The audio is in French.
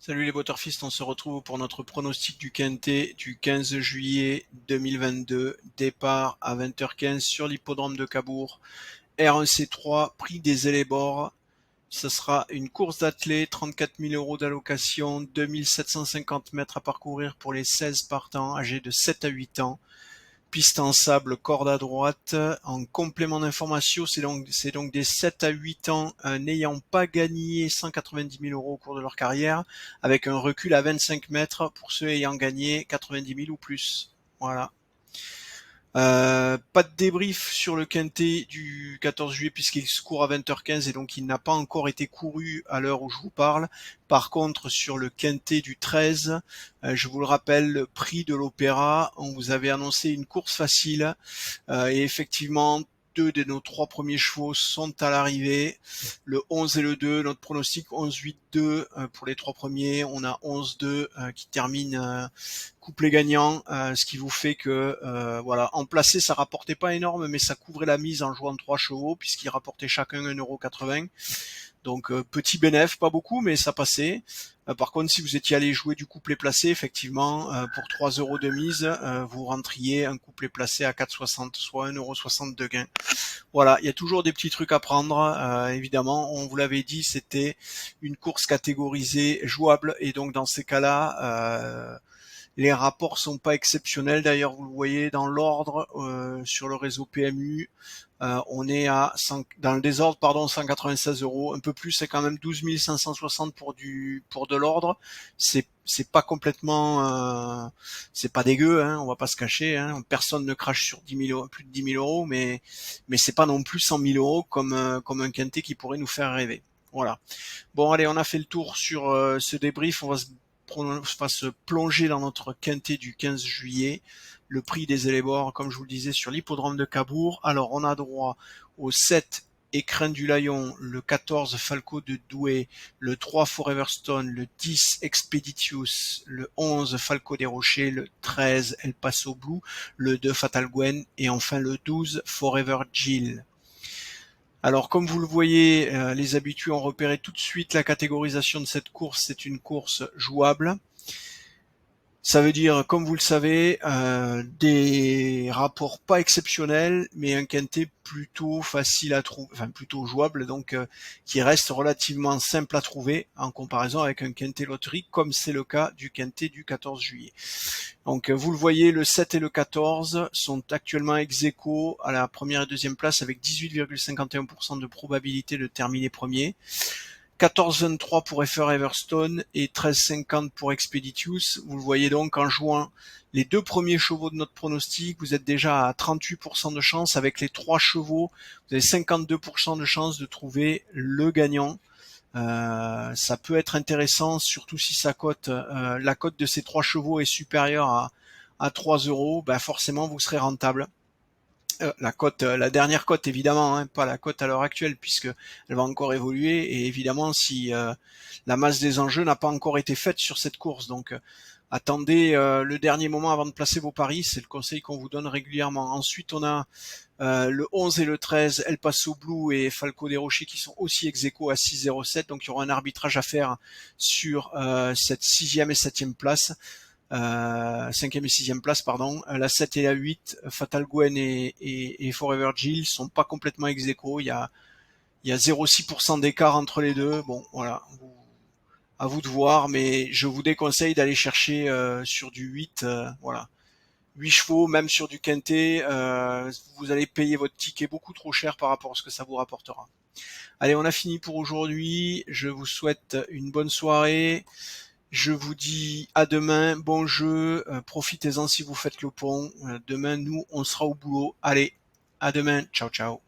Salut les Waterfist, on se retrouve pour notre pronostic du Quintet du 15 juillet 2022. Départ à 20h15 sur l'hippodrome de Cabourg. R1C3, prix des Élébores. Ce sera une course d'athlée, 34 000 € d'allocation, 2750 mètres à parcourir pour les 16 partants âgés de 7 à 8 ans. Piste en sable, corde à droite. En complément d'information, c'est donc des 7 à 8 ans n'ayant pas gagné 190 000 € au cours de leur carrière, avec un recul à 25 mètres pour ceux ayant gagné 90 000 ou plus. Voilà. Pas de débrief sur le quintet du 14 juillet puisqu'il se court à 20h15 et donc il n'a pas encore été couru à l'heure où je vous parle. Par contre, sur le quintet du 13, je vous le rappelle, le prix de l'Opéra, on vous avait annoncé une course facile et effectivement, deux de nos trois premiers chevaux sont à l'arrivée. Le 11 et le 2, notre pronostic 11-8-2 pour les trois premiers. On a 11-2 qui termine couplet gagnant, ce qui vous fait que voilà, en placé ça rapportait pas énorme, mais ça couvrait la mise en jouant trois chevaux puisqu'ils rapportaient chacun 1,80 €. Donc petit bénéf, pas beaucoup, mais ça passait. Par contre, si vous étiez allé jouer du couplet placé, effectivement, pour 3 € de mise, vous rentriez un couplet placé à 4,60, soit 1,60 € de gain. Voilà, il y a toujours des petits trucs à prendre. Évidemment, on vous l'avait dit, c'était une course catégorisée jouable, et donc dans ces cas-là, les rapports sont pas exceptionnels. D'ailleurs, vous le voyez dans l'ordre sur le réseau PMU. On est à dans le désordre, 196 €. Un peu plus, c'est quand même 12 560 pour de l'ordre. C'est pas complètement, c'est pas dégueu, hein, on va pas se cacher. Hein. Personne ne crache sur 10 000 €, plus de 10 000 €, mais c'est pas non plus 100 000 € comme un quintet qui pourrait nous faire rêver. Voilà. Bon, allez, on a fait le tour sur ce débrief. On va se plonger dans notre quintet du 15 juillet. Le prix des Élébores, comme je vous le disais, sur l'hippodrome de Cabourg. Alors, on a droit au 7 Écrin du Lion, le 14 Falco de Douai, le 3 Forever Stone, le 10 Expeditious, le 11 Falco des Rochers, le 13 El Paso Blue, le 2 Fatal Gwen et enfin le 12 Forever Jill. Alors comme vous le voyez, les habitués ont repéré tout de suite la catégorisation de cette course, c'est une course jouable. Ça veut dire, comme vous le savez, des rapports pas exceptionnels, mais un quintet plutôt facile à trouver, enfin plutôt jouable, donc qui reste relativement simple à trouver en comparaison avec un quintet loterie, comme c'est le cas du quintet du 14 juillet. Donc vous le voyez, le 7 et le 14 sont actuellement ex-aequo à la première et deuxième place avec 18,51% de probabilité de terminer premier. 14,23 pour FR Everstone et 13,50 pour Expeditious. Vous le voyez donc en jouant les deux premiers chevaux de notre pronostic, vous êtes déjà à 38% de chance. Avec les trois chevaux, vous avez 52% de chance de trouver le gagnant. Ça peut être intéressant, surtout si la cote de ces trois chevaux est supérieure à 3 €. Ben forcément, vous serez rentable. La dernière cote évidemment, hein, pas la cote à l'heure actuelle puisque elle va encore évoluer et évidemment si la masse des enjeux n'a pas encore été faite sur cette course, donc attendez le dernier moment avant de placer vos paris, c'est le conseil qu'on vous donne régulièrement. Ensuite on a le 11 et le 13 El Paso Blue et Falco des Rochers qui sont aussi ex-aequo à 6,07, donc il y aura un arbitrage à faire sur cette 6e et 7e place. 5e et 6e place, pardon. La 7 et la 8, Fatal Gwen et Forever Jill sont pas complètement ex-aequo. Il y a 0,6% d'écart entre les deux. Bon, voilà. À vous de voir, mais je vous déconseille d'aller chercher sur du 8, voilà. 8 chevaux, même sur du quintet, vous allez payer votre ticket beaucoup trop cher par rapport à ce que ça vous rapportera. Allez, on a fini pour aujourd'hui. Je vous souhaite une bonne soirée. Je vous dis à demain, bon jeu, profitez-en si vous faites le pont. Demain, nous, on sera au boulot. Allez, à demain, ciao ciao.